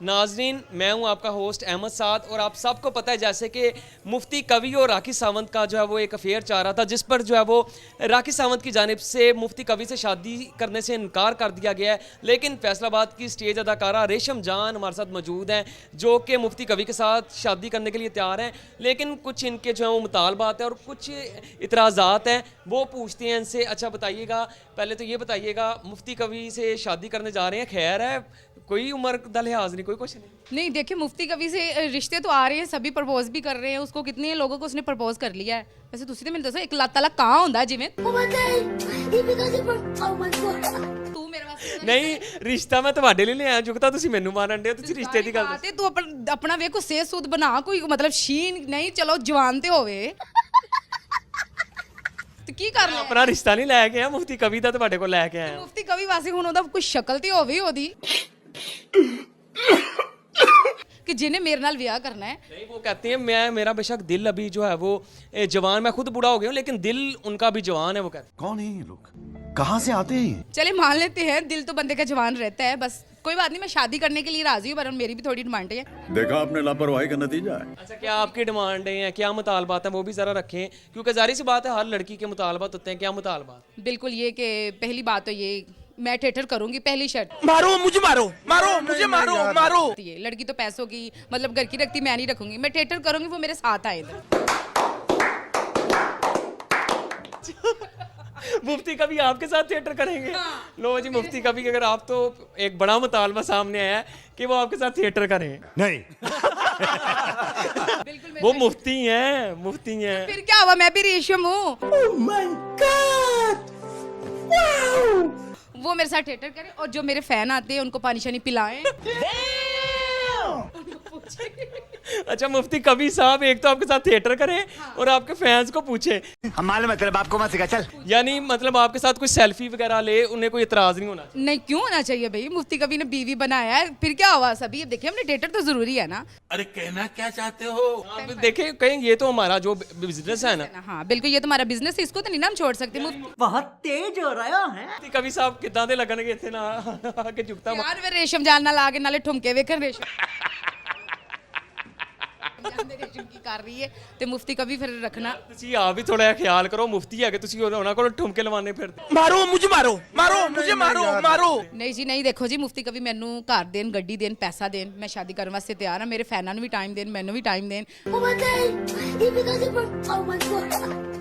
नाजरीन, मैं हूं आपका होस्ट अहमद साद और आप सबको पता है जैसे कि मुफ्ती कवि और राखी सावंत का जो है वो एक अफेयर चल रहा था, जिस पर जो है वो राखी सावंत की जानिब से मुफ्ती कवि से शादी करने से इनकार कर दिया गया है। लेकिन फैसलाबाद की स्टेज अदाकारा रेशम जान हमारे साथ मौजूद हैं, जो कि मुफ्ती कवि के साथ शादी करने के लिए तैयार हैं। लेकिन कुछ इनके जो है वो मुतालबात हैं और कुछ इतराज़ात हैं, वो पूछते हैं इनसे। अच्छा बताइएगा, पहले तो ये बताइएगा, मुफ्ती कवि से शादी करने जा रहे हैं, खैर है, कोई उम्र का लिहाज नहीं, कोई कुछ नहीं देखिए, मुफ्ती कवि से रिश्ते तो आ रहे हैं, सभी प्रपोज भी कर रहे हैं उसको। कितने लोगों को उसने प्रपोज कर लिया है। वैसे तुसी तो मैंने दसो एक लात तलाक कहाँ होता है जिवें तू मेरे वास्ते नहीं। रिश्ता मैं ਤੁਹਾਡੇ ਲਈ ਲਿਆ ਜੁਗਤਾ ਤੁਸੀਂ ਮੈਨੂੰ ਮਾਰਨ ਦੇ, ਤੁਸੀਂ ਰਿਸ਼ਤੇ ਦੀ ਗੱਲ बात है, तू अपना ਵੇਖੋ ਸੇ ਸੂਦ ਬਣਾ, ਕੋਈ मतलब शीन नहीं, चलो जवान ਤੇ ਹੋਵੇ ਤੇ ਕੀ ਕਰ ਲਿਆ। ਆਪਣਾ ਰਿਸ਼ਤਾ ਨਹੀਂ ਲੈ ਕੇ ਆਇਆ, ਮੁਫਤੀ ਕਵੀ ਦਾ ਤੁਹਾਡੇ ਕੋਲ ਲੈ ਕੇ ਆਇਆ। ਮੁਫਤੀ ਕਵੀ ਵਾਸਤੇ ਹੁਣ ਉਹਦਾ ਕੋਈ ਸ਼ਕਲ ਤੇ ਹੋਵੇ ਉਹਦੀ कि जिन्हें मेरे नाल ब्याह करना है। नहीं, वो कहते हैं मैं मेरा बेशक दिल अभी जो है वो जवान, मैं खुद बूढ़ा हो गया हूँ, लेकिन दिल उनका भी जवान है। वो कहते कौन है ये लोग, कहाँ से आते हैं ये? चले मान लेते हैं, दिल तो बंदे का जवान रहता है, बस कोई बात नहीं, मैं शादी करने के लिए राजी हूँ, पर मेरी भी थोड़ी डिमांड है। देखा आपने लापरवाही का नतीजा है। अच्छा, क्या आपकी डिमांडें हैं, क्या मुतालबात हैं, वो भी ज़रा रखें, क्योंकि जाहिर सी बात है हर लड़की के मुतालबात होते हैं। क्या मुतालबात? बिल्कुल ये कि पहली बात तो ये, मैं थिएटर करूंगी, पहली शर्त। मारो मुझे, मारो मारो मुझे, मारो मारो। ये लड़की तो पैसों की मतलब घर की रखती, मैं नहीं रखूंगी, मैं थिएटर करूंगी, वो मेरे साथ आए इधर। मुफ्ती कभी आपके साथ थिएटर करेंगे? लो जी, मुफ्ती कभी अगर आप, तो एक बड़ा मुतालबा सामने आया है कि वो आपके साथ थिएटर करें। नहीं। बिल्कुल वो मुफ्ती हैं, मुफ्ती हैं। फिर क्या हुआ, मैं भी रेशम हूँ। वो मेरे साथ थिएटर करें और जो मेरे फैन आते हैं उनको पानी शानी पिलाएं। अच्छा मुफ्ती कभी साहब, एक तो आपके साथ थिएटर करें और आपके फैंस को पूछे, हम मालूम है तेरे बाप को मत सिखा, चल। यानी मतलब आपके साथ कोई सेल्फी वगैरह ले, उन्हें कोई इतराज नहीं होना? नहीं, क्यों होना चाहिए भाई, मुफ्ती कभी ने बीवी बनाया है, फिर क्या हुआ। सभी देखिए, हमने थिएटर तो जरूरी है ना। अरे कहना क्या चाहते हो? आप देखें कहीं, ये तो हमारा जो बिजनेस है ना। हाँ बिल्कुल, ये तो हमारा बिजनेस है, इसको तो नहीं ना हम छोड़ सकते। बहुत तेज हो रहा है। मुफ्ती कभी साहब कितना दे लगनगे इतने ना आके झुकता यार वे रेशम जान ना लाके नाले ठुमके वेखन रेशम रेशम की कर रही है ते मुफ्ती कभी फिर रखना। ਤੁਸੀਂ ਆਪ ਵੀ ਥੋੜਾ ਜਿਹਾ ਖਿਆਲ ਕਰੋ, ਮੁਫਤੀ ਹੈ ਕਿ ਤੁਸੀਂ ਉਹਨਾਂ ਕੋਲ ਠੁਮਕੇ ਲਵਾਣੇ ਫਿਰਦੇ। मारो मुझे, मारो मारो मुझे, मारो मारो। नहीं जी नहीं, देखो जी, मुफ्ती कभी मैनू घर देन, गड्डी देन, पैसा देन, मैं शादी करने वास्ते तैयार हाँ। मेरे फैनां नू भी टाइम देन, मैनू भी टाइम देन,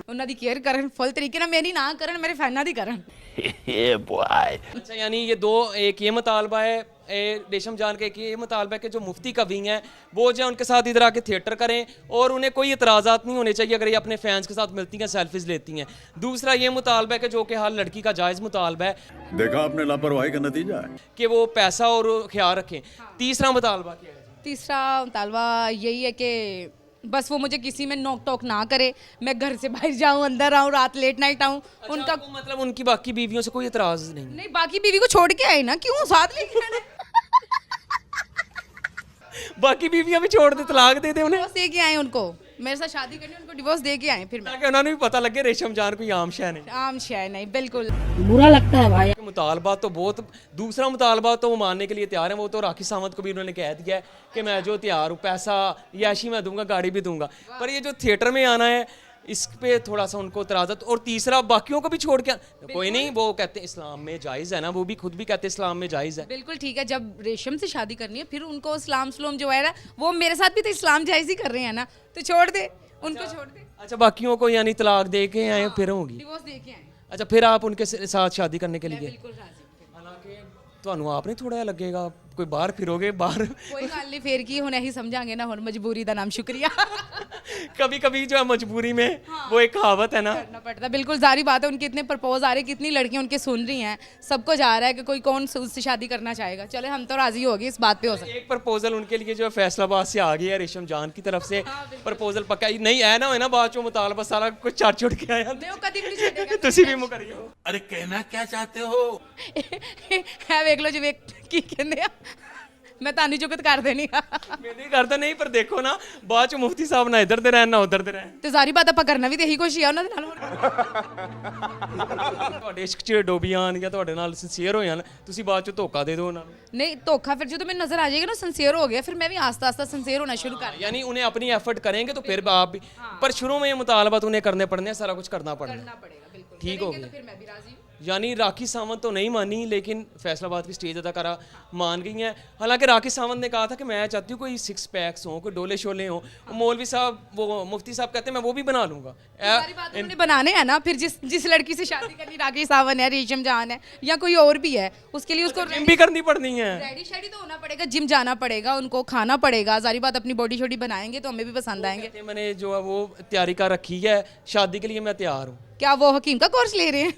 उन्हां दी केयर करन, फुल तरीके नाल मेरी ना करन, मेरे फैनां दी करन। अच्छा, यानी ये दो, एक ये मुतालबा है रेशम जान के, कि ये मुतालबा है कि जो मुफ्ती कवि हैं वो जो है उनके साथ इधर आके थिएटर करें और उन्हें कोई इतराज़ात नहीं होने चाहिए अगर ये अपने फैंस के साथ मिलती हैं, सेल्फीज लेती हैं। दूसरा ये मुतालबा है कि जो कि हर लड़की का जायज़ मुतालबा है, देखा आपने लापरवाही का नतीजा है। कि वो पैसा और ख्याल रखें। तीसरा मुतालबा क्या है? तीसरा मुतालबा यही है कि बस वो मुझे किसी में नोक टोक ना करे, मैं घर से बाहर जाऊं, अंदर आऊं, रात लेट नाइट आऊं। अच्छा, उनका आपको मतलब उनकी बाकी बीवियों से कोई इतराज़ नहीं? नहीं, बाकी बीवी को छोड़ के आए ना, क्यों साथ लेके आना। बाकी बीवियां भी छोड़ दे, तलाक दे दे उन्हें, डिवोर्स दे के आए उनको, मेरे साथ शादी करनी, उनको डिवोर्स दे के आए फिर मैं। ताकि उन्होंने भी पता लगे रेशम जान कोई आम शय नहीं। आम शय नहीं, बिल्कुल। बुरा लगता है भाई। मुतालबा तो बहुत, दूसरा मुतालबा तो वो मानने के लिए तैयार है, वो तो राखी सावंत को भी उन्होंने कह दिया है कि मैं जो तैयार हूँ, पैसा याशी मैं दूंगा, गाड़ी भी दूंगा। पर ये जो थिएटर में आना है, इस पे थोड़ा सा उनको तराजत। और तीसरा, बाकियों को भी छोड़ के कोई नहीं, वो कहते हैं इस्लाम में जायज़ है ना, वो भी खुद भी कहते हैं इस्लाम में जायज़ है। बिल्कुल ठीक है, जब रेशम से शादी करनी है फिर उनको इस्लाम स्लोम जो है ना, वो मेरे साथ भी तो इस्लाम जायज़ ही कर रहे हैं ना, तो छोड़ दे उनको, छोड़ दे। अच्छा, बाकियों को यानी तलाक दे के आए फिर होंगी? डिवोर्स दे के आए। अच्छा, फिर आप उनके साथ शादी करने के लिए? बिल्कुल राजी हूं। हालांकि ਤੁਹਾਨੂੰ ਆਪ ਨਹੀਂ ਥੋੜਾ ਜਿਹਾ ਲੱਗੇਗਾ ਕੋਈ ਬਾਹਰ ਫਿਰੋਗੇ ਬਾਹਰ? कोई गल नहीं, फिर की हुण यही समझांगे ना, हुण मजबूरी दा नाम शुक्रिया। कभी कभी जो है मजबूरी में, वो एक कहावत है ना, करना पड़ता है। बिल्कुल जारी बात है, उनके इतने प्रपोज आ रहे, कितनी लड़कियां उनके सुन रही हैं, सबको जा रहा है कि कोई कौन उससे शादी करना चाहेगा। चले हम तो राजी हो गए, इस बात पे हो सकता एक प्रपोजल उनके लिए जो है फैसलाबाद से आ गया है, रेशम जान की तरफ से प्रपोजल पक्का नहीं है ना, है ना, बाद चो मुतालबा सारा कुछ छड़ छुड़ के आया। नहीं, वो कभी भी नहीं छेड़ेगा। ਤੁਸੀਂ ਵੀ ਮੁਕਰਿਓ। अरे कहना क्या चाहते हो? है वेख लो जी, वेख की कहंदे आ, मैं तानी जुगत कर देनी ਮੇਰੇ ਕਰਦਾ ਨਹੀਂ ਪਰ ਦੇਖੋ ਨਾ ਬਾਅਦ ਚ ਮੁਫਤੀ ਸਾਹਿਬ ਨਾ ਇੱਧਰ ਦੇ ਰਹਿਣ ਨਾ ਉੱਧਰ ਦੇ ਰਹਿਣ ਤੇ ਸਾਰੀ ਬਾਤ ਆਪਾਂ ਕਰਨਾ ਵੀ ਤੇ ਇਹੀ ਕੁਛ ਹੀ ਆ ਉਹਨਾਂ ਦੇ ਨਾਲ ਤੁਹਾਡੇ ਇਸ਼ਕ ਚ ਡੋਬੀ ਆਣ ਜਾਂ ਤੁਹਾਡੇ ਨਾਲ ਸਿੰਸੀਅਰ ਹੋ ਜਾਣ ਤੁਸੀਂ ਬਾਅਦ ਚ ਧੋਖਾ ਦੇ ਦਿਓ ਉਹਨਾਂ ਨੂੰ नहीं धोखा फिर जो तो मैंने नजर आ जाएगा ना सिंसियर हो गया फिर मैं भी आस्ता आस्ता सिंसियर होना शुरू कर यानी उन्हें अपनी एफर्ट करेंगे तो फिर आप भी पर शुरू में ये मुतालबात उन्हें करने पड़ने हैं, सारा कुछ करना पड़ना है। पड़ेगा बिल्कुल ठीक हो करेंगे गया। तो फिर मैं भी राजी हूँ यानी राखी सावंत तो नहीं मानी लेकिन फैसलाबाद की स्टेज अदाकारा मान गई हैं। हालांकि राखी सावंत ने कहा था कि मैं चाहती हूँ कोई 6 पैक्स हों, कोई डोले शोले हों। मौलवी साहब वो मुफ्ती साहब कहते हैं मैं वो भी बना लूँगा। सारी बात उन्होंने बनाने हैं ना फिर जिस लड़की से शादी करनी राखी सावंत है रेशम जान है या कोई और भी है उसके लिए उसको जिम भी करनी पड़नी है। रेडी शेडी तो होना पड़ेगा जिम जाना पड़ेगा उनको खाना पड़ेगा सारी बात अपनी बॉडी शॉडी बनाएंगे तो हमें भी पसंद आएंगे कहते हैं, मैंने जो है वो तैयारी कर रखी है, शादी के लिए मैं तैयार हूँ। क्या वो हकीम का कोर्स ले रहे हैं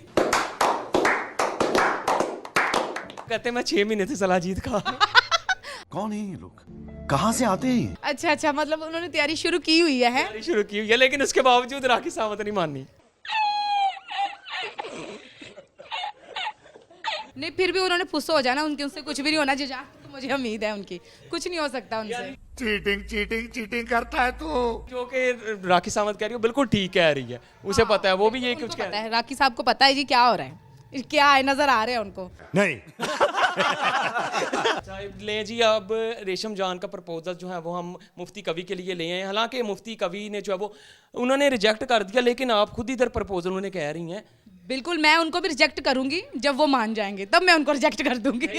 कहते हैं मैं 6 महीने से सलाजीत खा कौन है ये लोग कहाँ से आते हैं ये? अच्छा अच्छा मतलब उन्होंने तैयारी शुरू की हुई है तैयारी शुरू की हुई है लेकिन उसके बावजूद राखी सावंत नहीं मानी। नहीं फिर भी उन्होंने फुस्सो हो जाना उनके उनसे कुछ भी नहीं होना जीजा तो मुझे उम्मीद है उनकी कुछ नहीं हो सकता उनसे चीटिंग चीटिंग चीटिंग करता है तू जो कि राखी सावंत कह रही है बिल्कुल ठीक कह रही है, उसे पता है, वो भी ये कुछ उनको कह पता है राखी साहब को पता है जी क्या हो रहा है क्या है नजर आ रहे हैं उनको नहीं साहिब ले जी। अब रेशम जान का प्रपोजल जो है वो हम मुफ्ती कवि के लिए ले आए हैं। हालांकि मुफ्ती कवि ने जो है वो उन्होंने रिजेक्ट कर दिया लेकिन आप खुद इधर प्रपोजल उन्हें कह रही हैं। बिल्कुल मैं उनको भी रिजेक्ट करूंगी जब वो मान जाएंगे तब मैं उनको रिजेक्ट कर दूंगी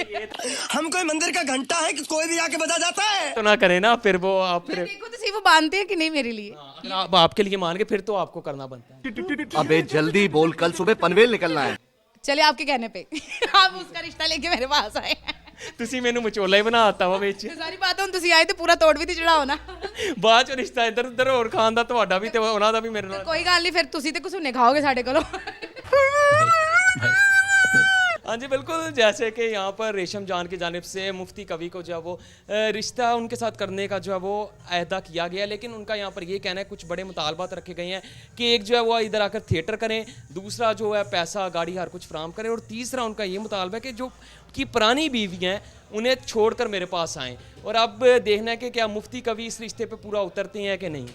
हम कोई मंदिर का घंटा है कि कोई भी आके बजा जाता है तो ना करें ना फिर वो आप फिर देखो तो सही वो मानते हैं कि नहीं मेरे लिए अगर आप आपके लिए मान के फिर तो आपको करना बनता है। अबे जल्दी बोल कल सुबह पनवेल निकलना है चले आपके कहने पे आप उसका रिश्ता लेके मेरे पास आए ਤੁਸੀਂ ਮੈਨੂੰ ਵਿਚੋਲਾ ਹੀ ਬਣਾਤਾ ਵਾ ਵਿੱਚ। ਤੇ ਸਾਰੀ ਬਾਤ ਹੁਣ ਤੁਸੀਂ ਆਏ ਤੇ ਪੂਰਾ ਤੋੜ ਵੀ ਤੇ ਚੜਾਓ ਨਾ ਬਾਅਦ ਚ ਰਿਸ਼ਤਾ ਇੱਧਰ ਉੱਧਰ ਹੋਰ ਖਾਨ ਦਾ ਤੁਹਾਡਾ ਵੀ ਤੇ ਉਹਨਾਂ ਦਾ ਵੀ ਮੇਰੇ ਨਾਲ। ਕੋਈ ਗੱਲ ਨਹੀਂ ਫਿਰ ਤੁਸੀਂ ਤੇ ਘਸੁੰਨੇ ਖਾਓਗੇ ਸਾਡੇ ਕੋਲੋਂ हाँ जी बिल्कुल, जैसे कि यहाँ पर रेशम जान की जानिब से मुफ्ती कवि को जो है वो रिश्ता उनके साथ करने का जो है वो अहदा किया गया, लेकिन उनका यहाँ पर ये कहना है कुछ बड़े मुतालबात रखे गए हैं कि एक जो है वो इधर आकर थिएटर करें, दूसरा जो है पैसा गाड़ी हर कुछ फराम करें, और तीसरा उनका ये मुतालबा है कि जो की पुरानी बीवी हैं उन्हें छोड़कर मेरे पास आएँ। और अब देखना है कि क्या मुफ्ती कवि इस रिश्ते पर पूरा उतरते हैं कि नहीं।